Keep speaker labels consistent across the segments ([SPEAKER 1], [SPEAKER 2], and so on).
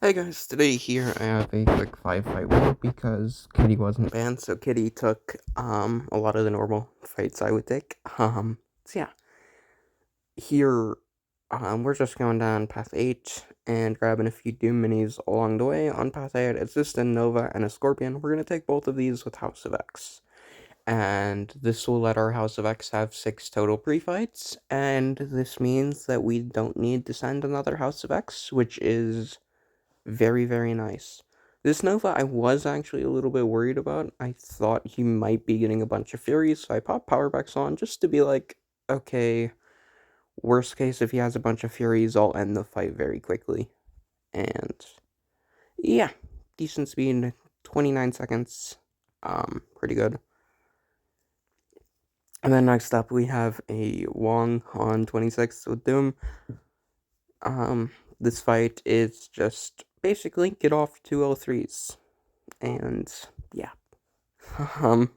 [SPEAKER 1] Hey guys, today here I have a quick 5-fight war because Kitty wasn't banned, so Kitty took a lot of the normal fights I would take. So yeah, here we're just going down path 8 and grabbing a few Doom minis along the way. On path 8, it's just a Nova and a Scorpion. We're gonna take both of these with House of X. And this will let our House of X have 6 total pre-fights, and this means that we don't need to send another House of X, which is very, very nice. This Nova, I was actually a little bit worried about. I thought he might be getting a bunch of Furies, so I popped Powerbacks on just to be like, okay, worst case, if he has a bunch of Furies, I'll end the fight very quickly. And yeah, decent speed, 29 seconds, pretty good. And then next up, we have a Wong on 26 with Doom. This fight is just basically get off 203s. And yeah. Um,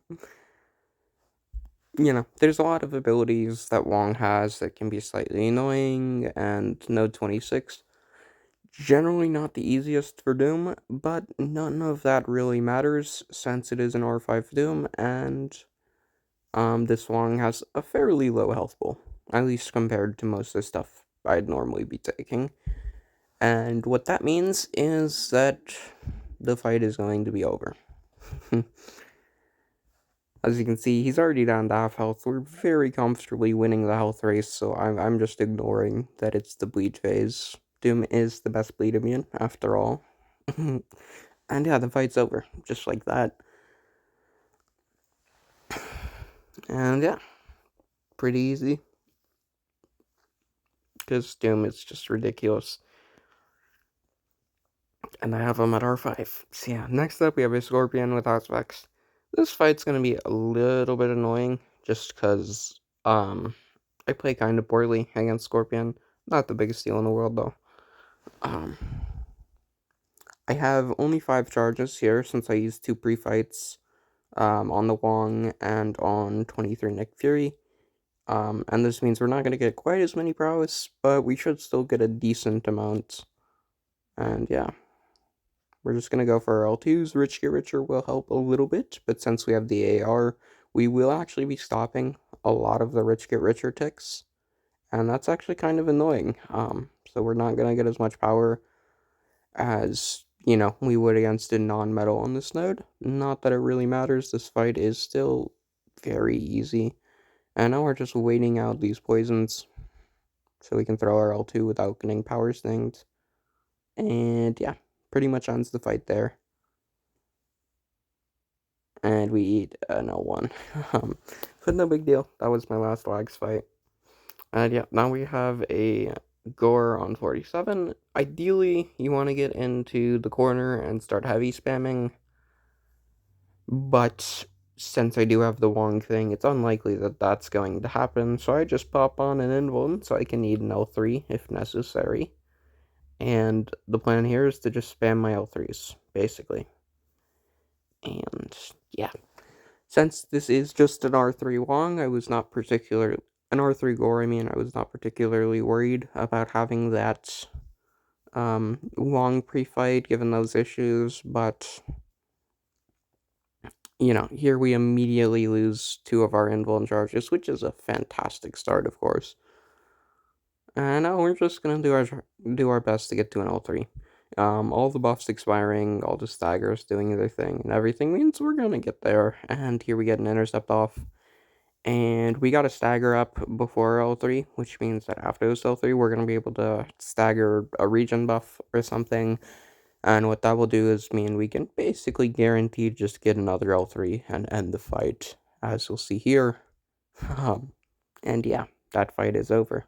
[SPEAKER 1] there's a lot of abilities that Wong has that can be slightly annoying, and Node 26, generally not the easiest for Doom, but none of that really matters since it is an R5 Doom, and this Wong has a fairly low health pool, at least compared to most of the stuff I'd normally be taking. And what that means is that the fight is going to be over. As you can see, he's already down to half health. We're very comfortably winning the health race, so I'm just ignoring that it's the bleed phase. Doom is the best bleed immune, after all. And yeah, the fight's over, just like that. And yeah, pretty easy. Because Doom is just ridiculous. And I have him at R5. So yeah, next up we have a Scorpion with House. This fight's gonna be a little bit annoying, just because, I play kind of poorly against Scorpion. Not the biggest deal in the world, though. I have only 5 charges here, since I used 2 pre-fights, on the Wong and on 23 Nick Fury. And this means we're not gonna get quite as many prowess, but we should still get a decent amount. And yeah. We're just gonna go for our L2s. Rich Get Richer will help a little bit, but since we have the AR, we will actually be stopping a lot of the Rich Get Richer ticks, and that's actually kind of annoying. So we're not gonna get as much power as, we would against a non-metal on this node. Not that it really matters, this fight is still very easy. And now we're just waiting out these poisons so we can throw our L2 without getting power stinged. And yeah, pretty much ends the fight there. And we eat an L1. But no big deal. That was my last lags fight. And yeah, now we have a Gorr on 47. Ideally, you want to get into the corner and start heavy spamming. But since I do have the Wong thing, it's unlikely that that's going to happen. So I just pop on an invuln so I can need an L3 if necessary. And the plan here is to just spam my L3s, basically. And yeah. Since this is just an R3 Wong, I was not particularly... An R3 Gorr, I was not particularly worried about having that Wong pre-fight, given those issues, but, here we immediately lose 2 of our invuln charges, which is a fantastic start, of course. And now we're just gonna do our best to get to an L3. All the buffs expiring, all the staggers doing their thing, and everything means we're gonna get there. And here we get an intercept off. And we got a stagger up before L3, which means that after this L3, we're going to be able to stagger a region buff or something. And what that will do is mean we can basically guarantee just get another L3 and end the fight, as you'll see here. And yeah, that fight is over.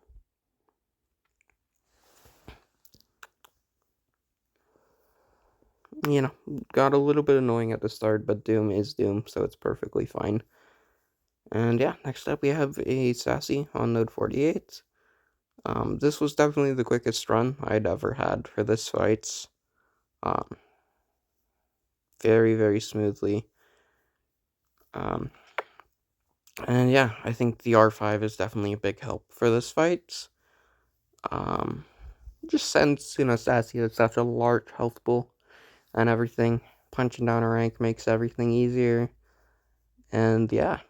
[SPEAKER 1] Got a little bit annoying at the start, but Doom is Doom, so it's perfectly fine. And yeah, next up we have a Sassy on node 48. This was definitely the quickest run I'd ever had for this fight. Very, very smoothly. And yeah, I think the R5 is definitely a big help for this fight. just since, Sassy has such a large health pool and everything, punching down a rank makes everything easier. And yeah,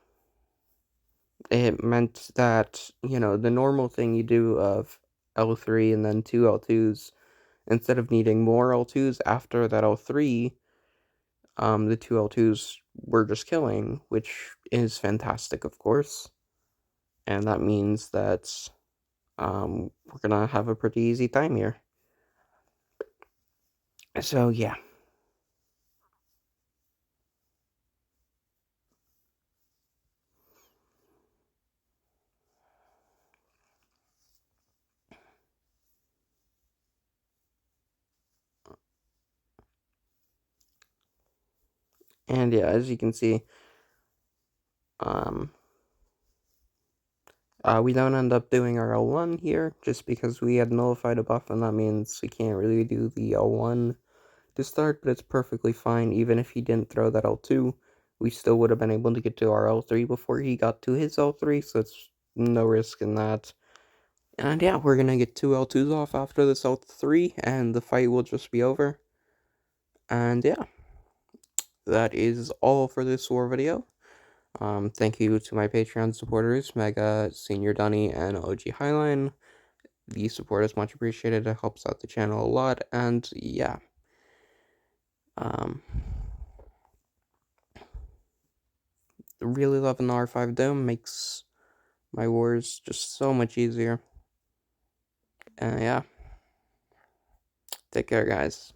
[SPEAKER 1] it meant that, the normal thing you do of L3 and then two L2s, instead of needing more L2s after that L3, the two L2s were just killing, which is fantastic, of course. And that means that we're gonna have a pretty easy time here. So yeah. And yeah, as you can see, um, we don't end up doing our L1 here, just because we had nullified a buff, and that means we can't really do the L1 to start, but it's perfectly fine. Even if he didn't throw that L2, we still would have been able to get to our L3 before he got to his L3, so it's no risk in that. And yeah, we're gonna get two L2s off after this L3, and the fight will just be over. And yeah, that is all for this war video. Thank you to my Patreon supporters, Mega, Senior Dunny, and OG Highline. The support is much appreciated. It helps out the channel a lot. And yeah, really loving the R5 Dome makes my wars just so much easier. And yeah, take care, guys.